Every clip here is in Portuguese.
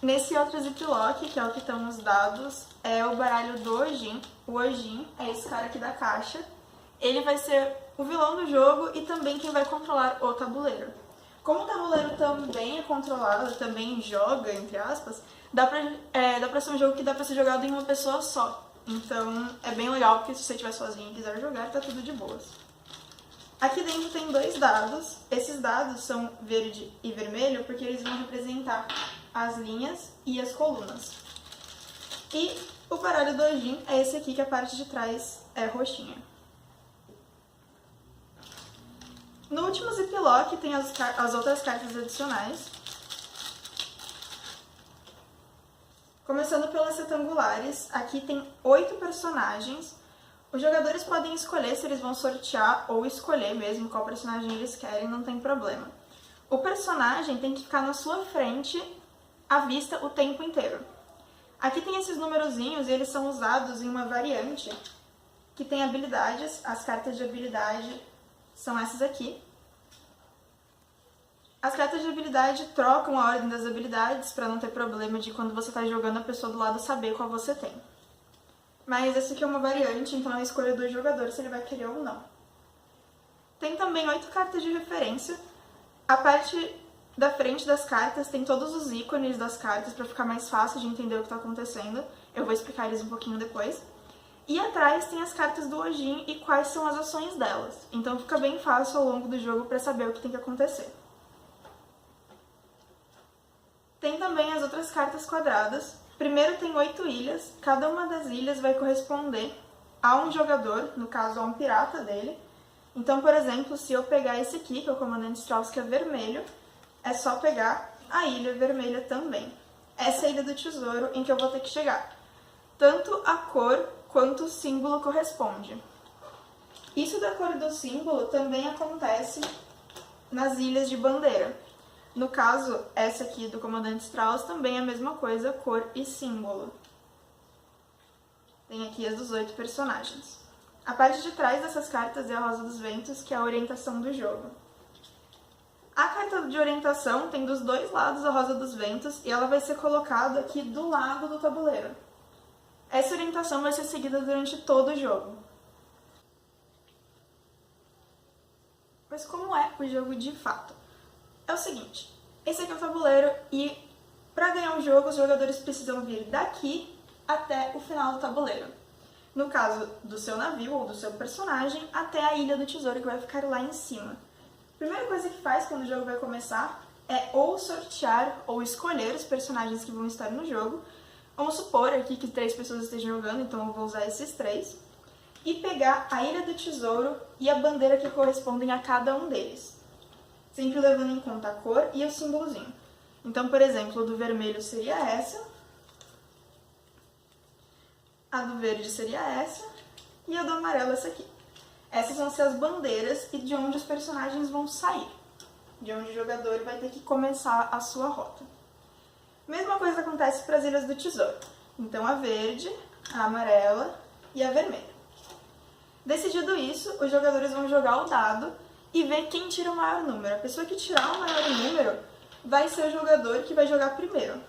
Nesse outro ziplock, que é o que estão os dados, é o baralho do Ojin. O Ojin é esse cara aqui da caixa. Ele vai ser o vilão do jogo e também quem vai controlar o tabuleiro. Como o tabuleiro também é controlado, também joga, entre aspas, dá pra ser um jogo que dá pra ser jogado em uma pessoa só. Então é bem legal, porque se você estiver sozinho e quiser jogar, tá tudo de boas. Aqui dentro tem 2 dados. Esses dados são verde e vermelho porque eles vão representar as linhas e as colunas. E o baralho do Ojin é esse aqui, que a parte de trás é roxinha. No último ziplock tem as outras cartas adicionais. Começando pelas retangulares, aqui tem 8 personagens. Os jogadores podem escolher se eles vão sortear ou escolher mesmo qual personagem eles querem, não tem problema. O personagem tem que ficar na sua frente, à vista, o tempo inteiro. Aqui tem esses numerozinhos e eles são usados em uma variante que tem habilidades. As cartas de habilidade são essas aqui. As cartas de habilidade trocam a ordem das habilidades para não ter problema de quando você está jogando a pessoa do lado saber qual você tem. Mas essa aqui é uma variante, então é a escolha do jogador se ele vai querer ou não. Tem também 8 cartas de referência. A parte da frente das cartas tem todos os ícones das cartas para ficar mais fácil de entender o que está acontecendo. Eu vou explicar eles um pouquinho depois. E atrás tem as cartas do Ojin e quais são as ações delas. Então fica bem fácil ao longo do jogo para saber o que tem que acontecer. Tem também as outras cartas quadradas. Primeiro tem 8 ilhas, cada uma das ilhas vai corresponder a um jogador, no caso a um pirata dele. Então, por exemplo, se eu pegar esse aqui, que é o Comandante Strauss, que é vermelho, é só pegar a ilha vermelha também. Essa é a Ilha do Tesouro em que eu vou ter que chegar. Tanto a cor quanto o símbolo corresponde. Isso da cor do símbolo também acontece nas ilhas de bandeira. No caso, essa aqui do Comandante Strauss também é a mesma coisa, cor e símbolo. Tem aqui as dos 8 personagens. A parte de trás dessas cartas é a Rosa dos Ventos, que é a orientação do jogo. A carta de orientação tem dos 2 lados a Rosa dos Ventos e ela vai ser colocada aqui do lado do tabuleiro. Essa orientação vai ser seguida durante todo o jogo. Mas como é o jogo de fato? É o seguinte, esse aqui é o tabuleiro e para ganhar o jogo os jogadores precisam vir daqui até o final do tabuleiro. No caso do seu navio ou do seu personagem, até a Ilha do Tesouro, que vai ficar lá em cima. A primeira coisa que faz quando o jogo vai começar é ou sortear ou escolher os personagens que vão estar no jogo. Vamos supor aqui que 3 pessoas estejam jogando, então eu vou usar esses 3. E pegar a Ilha do Tesouro e a bandeira que correspondem a cada um deles. Sempre levando em conta a cor e o símbolozinho. Então, por exemplo, a do vermelho seria essa, a do verde seria essa, e a do amarelo essa aqui. Essas vão ser as bandeiras e de onde os personagens vão sair, de onde o jogador vai ter que começar a sua rota. Mesma coisa acontece para as Ilhas do Tesouro. Então, a verde, a amarela e a vermelha. Decidido isso, os jogadores vão jogar o dado e ver quem tira o maior número. A pessoa que tirar o maior número vai ser o jogador que vai jogar primeiro.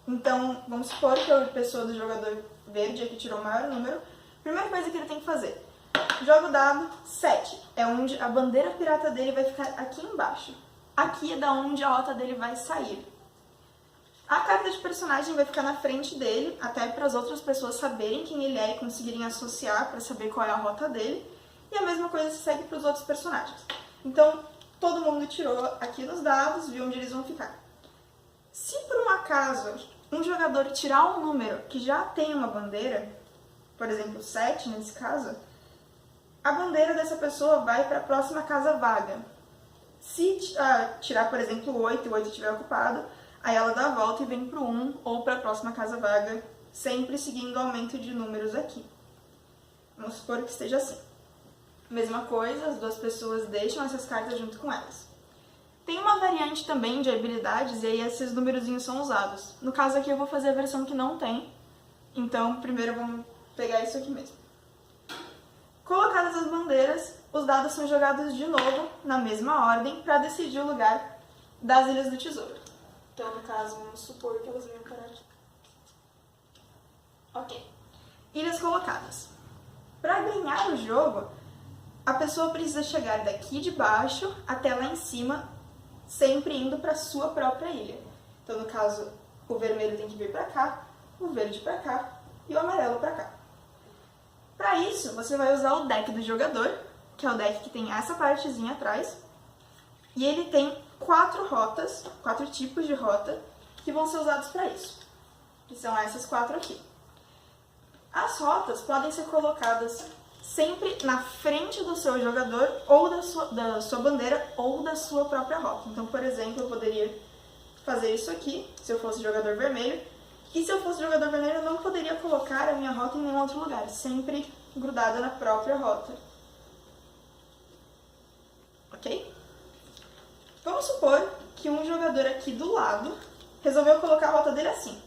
Então, vamos supor que a pessoa do jogador verde é que tirou o maior número. Primeira coisa que ele tem que fazer, joga o dado 7. É onde a bandeira pirata dele vai ficar aqui embaixo. Aqui é da onde a rota dele vai sair. A carta de personagem vai ficar na frente dele, até para as outras pessoas saberem quem ele é e conseguirem associar para saber qual é a rota dele. E a mesma coisa se segue para os outros personagens. Então, todo mundo tirou aqui nos dados, viu onde eles vão ficar. Se por um acaso um jogador tirar um número que já tem uma bandeira, por exemplo, 7 nesse caso, a bandeira dessa pessoa vai para a próxima casa vaga. Se tirar, por exemplo, 8 e o 8 estiver ocupado, aí ela dá a volta e vem para o 1 ou para a próxima casa vaga, sempre seguindo o aumento de números aqui. Vamos supor que esteja assim. Mesma coisa, as 2 pessoas deixam essas cartas junto com elas. Tem uma variante também de habilidades e aí esses numerozinhos são usados. No caso aqui eu vou fazer a versão que não tem, então primeiro vamos pegar isso aqui mesmo. Colocadas as bandeiras, os dados são jogados de novo na mesma ordem para decidir o lugar das Ilhas do Tesouro. Então, no caso, vamos supor que elas venham parar aqui. Ok. Ilhas colocadas. Para ganhar o jogo, a pessoa precisa chegar daqui de baixo até lá em cima, sempre indo para sua própria ilha. Então, no caso, o vermelho tem que vir para cá, o verde para cá e o amarelo para cá. Para isso, você vai usar o deck do jogador, que é o deck que tem essa partezinha atrás, e ele tem 4 rotas, 4 tipos de rota, que vão ser usados para isso, que são essas 4 aqui. As rotas podem ser colocadas sempre na frente do seu jogador, ou da sua bandeira, ou da sua própria rota. Então, por exemplo, eu poderia fazer isso aqui, se eu fosse jogador vermelho, e se eu fosse jogador vermelho, eu não poderia colocar a minha rota em nenhum outro lugar, sempre grudada na própria rota. Ok? Vamos supor que um jogador aqui do lado resolveu colocar a rota dele assim.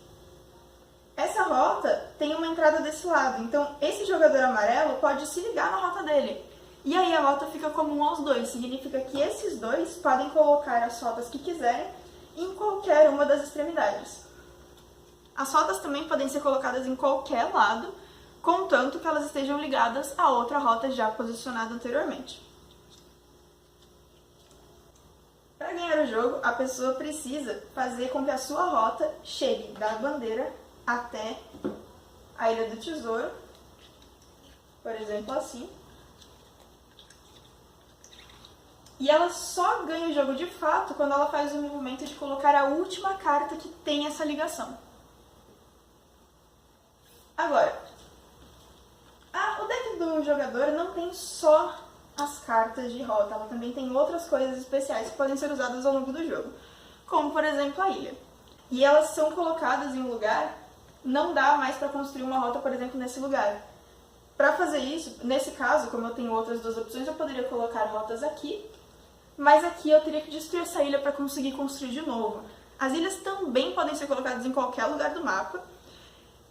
Essa rota tem uma entrada desse lado, então esse jogador amarelo pode se ligar na rota dele. E aí a rota fica comum aos dois, significa que esses dois podem colocar as rotas que quiserem em qualquer uma das extremidades. As rotas também podem ser colocadas em qualquer lado, contanto que elas estejam ligadas a outra rota já posicionada anteriormente. Para ganhar o jogo, a pessoa precisa fazer com que a sua rota chegue da bandeira até a Ilha do Tesouro, por exemplo, assim. E ela só ganha o jogo de fato quando ela faz o movimento de colocar a última carta que tem essa ligação. Agora, o deck do jogador não tem só as cartas de rota, ela também tem outras coisas especiais que podem ser usadas ao longo do jogo, como por exemplo a ilha. E elas são colocadas em um lugar, não dá mais para construir uma rota, por exemplo, nesse lugar. Para fazer isso, nesse caso, como eu tenho outras duas opções, eu poderia colocar rotas aqui, mas aqui eu teria que destruir essa ilha para conseguir construir de novo. As ilhas também podem ser colocadas em qualquer lugar do mapa,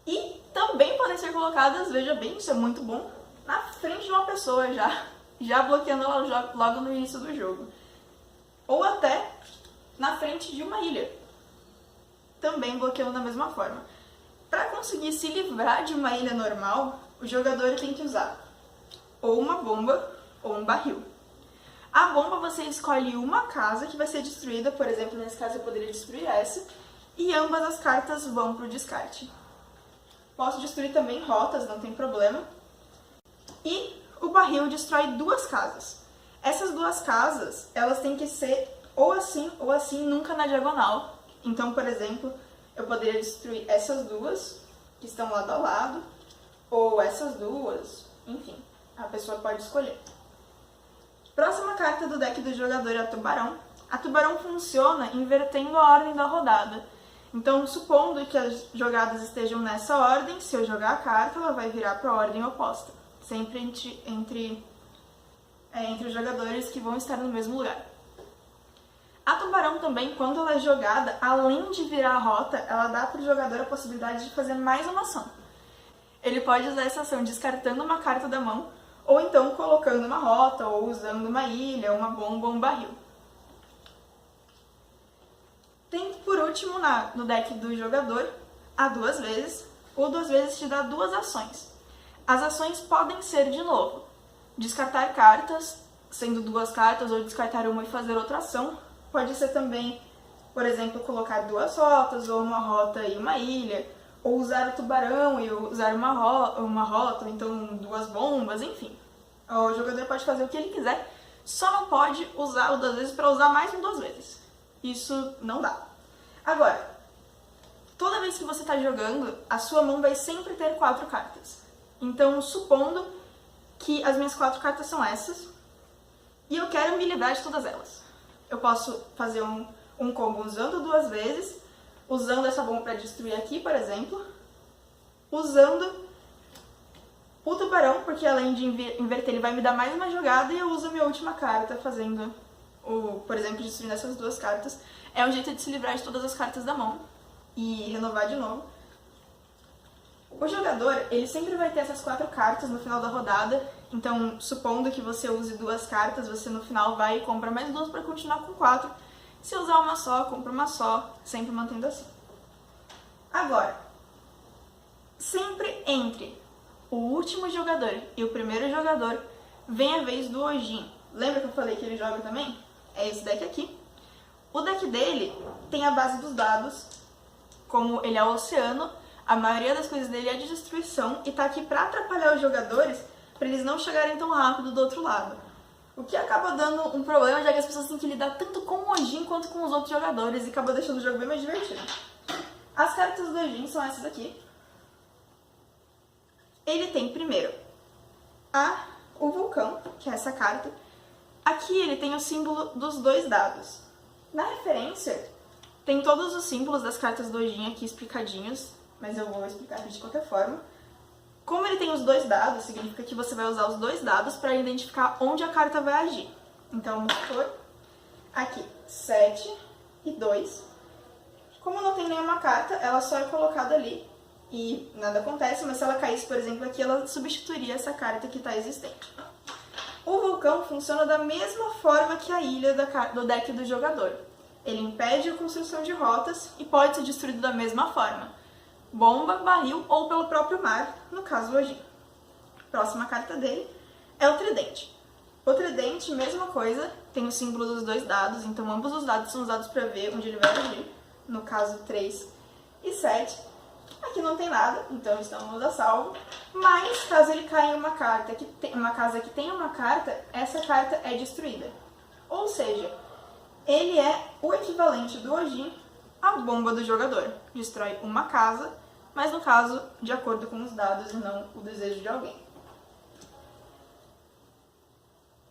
e também podem ser colocadas, veja bem, isso é muito bom, na frente de uma pessoa já bloqueando ela logo no início do jogo. Ou até na frente de uma ilha, também bloqueando da mesma forma. Para conseguir se livrar de uma ilha normal, o jogador tem que usar ou uma bomba ou um barril. A bomba você escolhe uma casa que vai ser destruída, por exemplo, nesse caso eu poderia destruir essa, e ambas as cartas vão para o descarte. Posso destruir também rotas, não tem problema. E o barril destrói 2 casas. Essas 2 casas, elas têm que ser ou assim, nunca na diagonal. Então, por exemplo, eu poderia destruir essas 2, que estão lado a lado, ou essas 2, enfim, a pessoa pode escolher. Próxima carta do deck do jogador é a Tubarão. A Tubarão funciona invertendo a ordem da rodada. Então, supondo que as jogadas estejam nessa ordem, se eu jogar a carta, ela vai virar para a ordem oposta. Sempre entre os jogadores que vão estar no mesmo lugar. A Tubarão também, quando ela é jogada, além de virar a rota, ela dá para o jogador a possibilidade de fazer mais uma ação. Ele pode usar essa ação descartando uma carta da mão, ou então colocando uma rota, ou usando uma ilha, uma bomba ou um barril. Tem, por último, no deck do jogador, a 2 vezes. O 2 vezes te dá 2 ações. As ações podem ser, de novo, descartar cartas, sendo 2 cartas, ou descartar uma e fazer outra ação. Pode ser também, por exemplo, colocar 2 rotas, ou uma rota e uma ilha, ou usar o tubarão e usar uma rota, ou então 2 bombas, enfim. O jogador pode fazer o que ele quiser, só não pode usar o 2 vezes para usar mais um 2 vezes. Isso não dá. Agora, toda vez que você está jogando, a sua mão vai sempre ter 4 cartas. Então, supondo que as minhas 4 cartas são essas, e eu quero me livrar de todas elas. Eu posso fazer um combo usando 2 vezes, usando essa bomba para destruir aqui, por exemplo, usando o tubarão, porque além de inverter ele vai me dar mais uma jogada, e eu uso a minha última carta fazendo, por exemplo, destruindo essas 2 cartas. É um jeito de se livrar de todas as cartas da mão e renovar de novo. O jogador, ele sempre vai ter essas 4 cartas no final da rodada, então, supondo que você use 2 cartas, você no final vai e compra mais 2 para continuar com 4, Se usar uma só, compra uma só, sempre mantendo assim. Agora, sempre entre o último jogador e o primeiro jogador, vem a vez do Ojin. Lembra que eu falei que ele joga também? É esse deck aqui. O deck dele tem a base dos dados, como ele é o oceano, a maioria das coisas dele é de destruição e tá aqui pra atrapalhar os jogadores, pra eles não chegarem tão rápido do outro lado. O que acaba dando um problema, já que as pessoas têm que lidar tanto com o Ojin quanto com os outros jogadores e acaba deixando o jogo bem mais divertido. As cartas do Ojin são essas aqui. Ele tem primeiro o vulcão, que é essa carta. Aqui ele tem o símbolo dos 2 dados. Na referência, tem todos os símbolos das cartas do Ojin aqui explicadinhos, mas eu vou explicar aqui de qualquer forma. Como ele tem os 2 dados, significa que você vai usar os 2 dados para identificar onde a carta vai agir. Então, vamos supor, aqui, 7 e 2. Como não tem nenhuma carta, ela só é colocada ali e nada acontece, mas se ela caísse, por exemplo, aqui, ela substituiria essa carta que está existente. O vulcão funciona da mesma forma que a ilha do deck do jogador. Ele impede a construção de rotas e pode ser destruído da mesma forma. Bomba, barril ou pelo próprio mar, no caso do Ojin. Próxima carta dele é o tridente. O tridente, mesma coisa, tem o símbolo dos 2 dados, então ambos os dados são usados para ver onde ele vai agir, no caso 3 e 7. Aqui não tem nada, então estamos a salvo, mas caso ele caia em uma carta uma casa que tem uma carta, essa carta é destruída. Ou seja, ele é o equivalente do Ojin à bomba do jogador. Destrói uma casa, mas no caso, de acordo com os dados e não o desejo de alguém.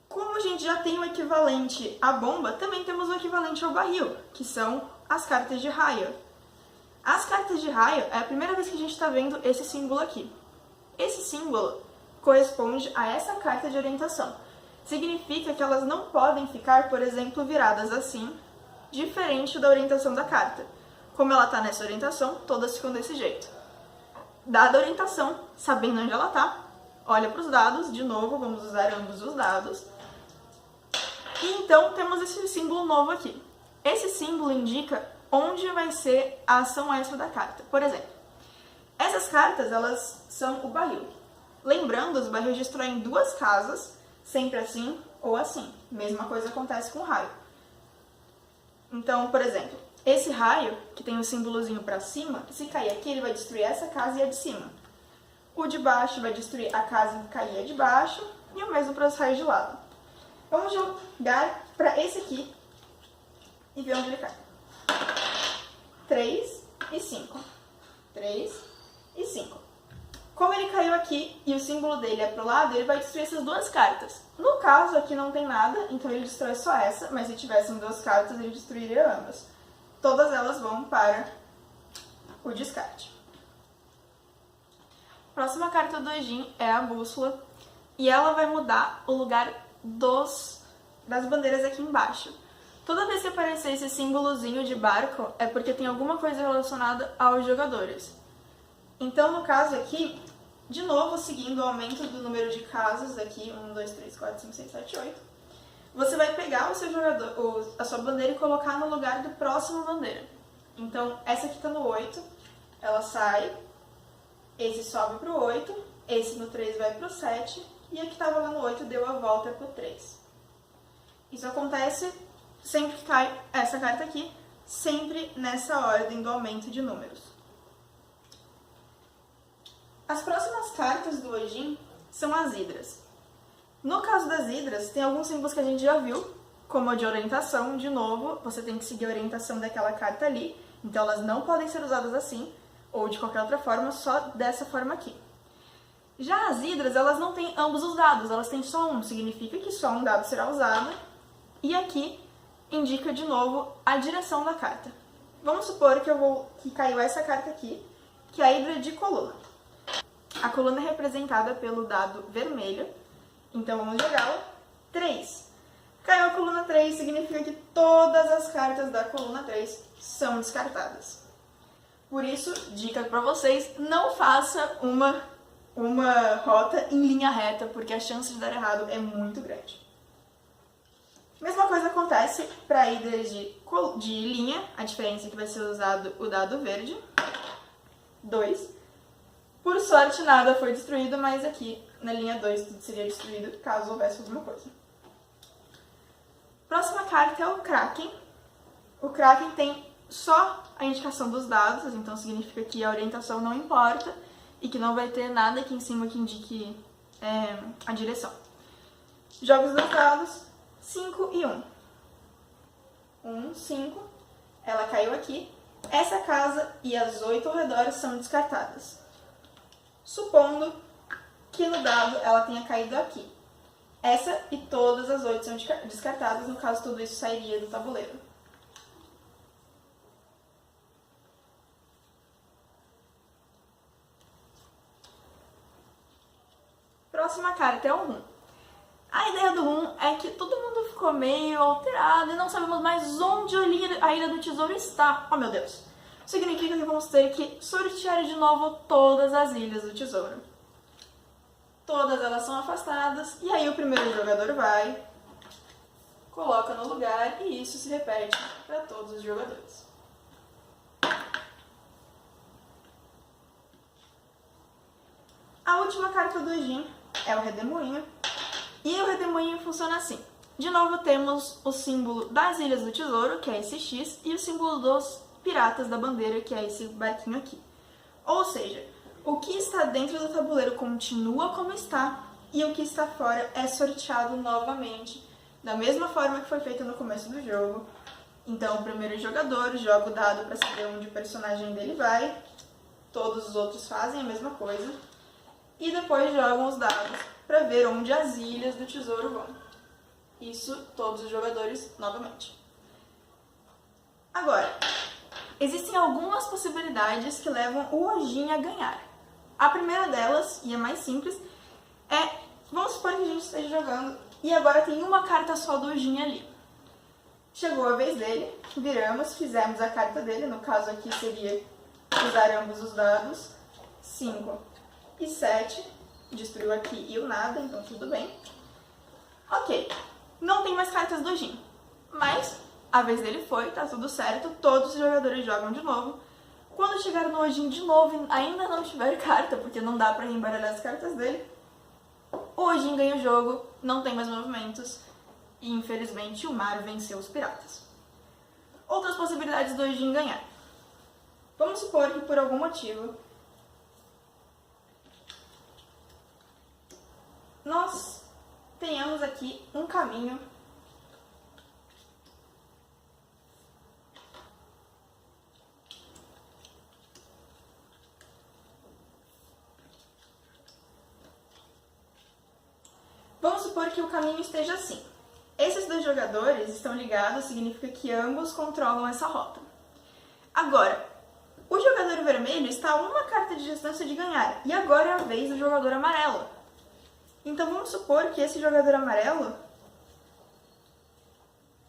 Como a gente já tem o equivalente à bomba, também temos o equivalente ao barril, que são as cartas de raio. As cartas de raio é a primeira vez que a gente está vendo esse símbolo aqui. Esse símbolo corresponde a essa carta de orientação. Significa que elas não podem ficar, por exemplo, viradas assim, diferente da orientação da carta. Como ela está nessa orientação, todas ficam desse jeito. Dada a orientação, sabendo onde ela está, olha para os dados, de novo, vamos usar ambos os dados. E então temos esse símbolo novo aqui. Esse símbolo indica onde vai ser a ação extra da carta. Por exemplo, essas cartas, elas são o barril. Lembrando, os barris destroem 2 casas, sempre assim ou assim. Mesma coisa acontece com o raio. Então, por exemplo, esse raio, que tem o símbolozinho para cima, se cair aqui, ele vai destruir essa casa e a de cima. O de baixo vai destruir a casa que caía de baixo, e o mesmo para os raios de lado. Vamos jogar para esse aqui e ver onde ele cai. 3 e 5. 3 e 5. Como ele caiu aqui e o símbolo dele é pro lado, ele vai destruir essas 2 cartas. No caso, aqui não tem nada, então ele destrói só essa, mas se tivessem 2 cartas, ele destruiria ambas. Todas elas vão para o descarte. A próxima carta do Ojin é a bússola, e ela vai mudar o lugar das bandeiras aqui embaixo. Toda vez que aparecer esse símbolozinho de barco, é porque tem alguma coisa relacionada aos jogadores. Então, no caso aqui, de novo, seguindo o aumento do número de casas aqui, 1, 2, 3, 4, 5, 6, 7, 8, você vai pegar o seu jogador, a sua bandeira e colocar no lugar do próximo bandeira. Então, essa aqui está no 8, ela sai, esse sobe para o 8, esse no 3 vai para o 7, e a que estava lá no 8 deu a volta para o 3. Isso acontece sempre que cai essa carta aqui, sempre nessa ordem do aumento de números. As próximas cartas do Ojin são as hidras. No caso das hidras, tem alguns símbolos que a gente já viu, como a de orientação. De novo, você tem que seguir a orientação daquela carta ali, então elas não podem ser usadas assim, ou de qualquer outra forma, só dessa forma aqui. Já as hidras, elas não têm ambos os dados, elas têm só um, significa que só um dado será usado, e aqui indica de novo a direção da carta. Vamos supor que caiu essa carta aqui, que é a hidra de coluna. A coluna é representada pelo dado vermelho, então vamos jogá-la. 3. Caiu a coluna 3, significa que todas as cartas da coluna 3 são descartadas. Por isso, dica para vocês, não faça uma rota em linha reta, porque a chance de dar errado é muito grande. Mesma coisa acontece para hidras de linha, a diferença é que vai ser usado o dado verde. 2. Por sorte nada foi destruído, mas aqui na linha 2 tudo seria destruído caso houvesse alguma coisa. Próxima carta é o Kraken. O Kraken tem só a indicação dos dados, então significa que a orientação não importa e que não vai ter nada aqui em cima que indique a direção. Joga os dois dados, 5 e 1. 1, 5. Ela caiu aqui. Essa casa e as 8 ao redor são descartadas. Supondo que no dado ela tenha caído aqui. Essa e todas as 8 são descartadas, no caso tudo isso sairia do tabuleiro. Próxima carta é o rum. A ideia do rum é que todo mundo ficou meio alterado e não sabemos mais onde a Ilha do Tesouro está. Oh meu Deus! Significa que vamos ter que sortear de novo todas as Ilhas do Tesouro. Todas elas são afastadas e aí o primeiro jogador vai, coloca no lugar e isso se repete para todos os jogadores. A última carta do Ojin é o Redemoinho. E o Redemoinho funciona assim. De novo temos o símbolo das Ilhas do Tesouro, que é esse X, e o símbolo dos Piratas da Bandeira, que é esse barquinho aqui. Ou seja, o que está dentro do tabuleiro continua como está, e o que está fora é sorteado novamente, da mesma forma que foi feito no começo do jogo. Então o primeiro jogador joga o dado para saber onde o personagem dele vai, todos os outros fazem a mesma coisa, e depois jogam os dados para ver onde as Ilhas do Tesouro vão. Isso todos os jogadores novamente. Agora, existem algumas possibilidades que levam o Ojin a ganhar. A primeira delas, e a mais simples, é, vamos supor que a gente esteja jogando e agora tem uma carta só do Ojin ali. Chegou a vez dele, viramos, fizemos a carta dele, no caso aqui seria usar ambos os dados, 5 e 7, destruiu aqui e o nada, então tudo bem. Ok, não tem mais cartas do Ojin, mas a vez dele foi, tá tudo certo, todos os jogadores jogam de novo. Quando chegar no Ojin de novo e ainda não tiver carta, porque não dá pra reembaralhar as cartas dele, o Ojin ganha o jogo, não tem mais movimentos e infelizmente o mar venceu os piratas. Outras possibilidades do Ojin ganhar. Vamos supor que por algum motivo nós tenhamos aqui um caminho Vamos supor que o caminho esteja assim. Esses dois jogadores estão ligados, significa que ambos controlam essa rota. Agora, o jogador vermelho está a uma carta de distância de ganhar, e agora é a vez do jogador amarelo. Então vamos supor que esse jogador amarelo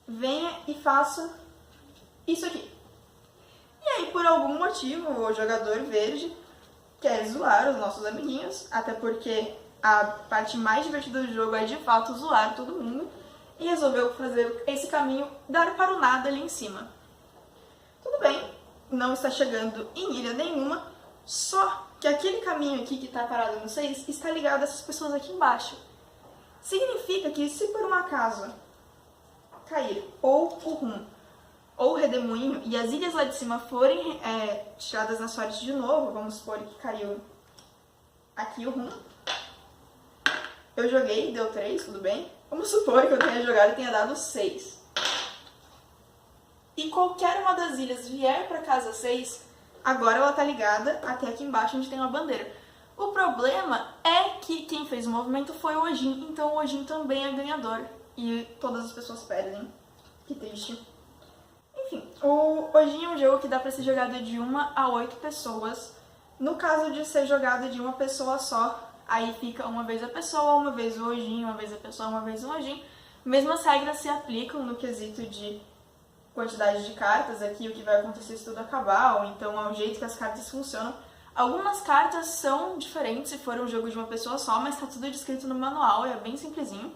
venha e faça isso aqui. E aí, por algum motivo, o jogador verde quer zoar os nossos amiguinhos, até porque a parte mais divertida do jogo é de fato zoar todo mundo, e resolveu fazer esse caminho dar para o nada ali em cima. Tudo bem, não está chegando em ilha nenhuma, só que aquele caminho aqui que está parado no 6 está ligado a essas pessoas aqui embaixo. Significa que se por um acaso cair ou o rum ou o redemoinho e as ilhas lá de cima forem tiradas na sorte de novo, vamos supor que caiu aqui o rum, eu joguei, deu 3, tudo bem. Vamos supor que eu tenha jogado e tenha dado 6. E qualquer uma das ilhas vier para casa 6, agora ela está ligada até aqui embaixo onde tem uma bandeira. O problema é que quem fez o movimento foi o Ojin, então o Ojin também é ganhador. E todas as pessoas perdem. Que triste. Enfim, o Ojin é um jogo que dá para ser jogado de 1 a 8 pessoas. No caso de ser jogado de uma pessoa só, aí fica uma vez a pessoa, uma vez o Ojin, uma vez a pessoa, uma vez o Ojin. Mesmas regras se aplicam no quesito de quantidade de cartas, aqui o que vai acontecer se tudo acabar, ou então ao jeito que as cartas funcionam. Algumas cartas são diferentes se for um jogo de uma pessoa só, mas tá tudo descrito no manual, é bem simplesinho.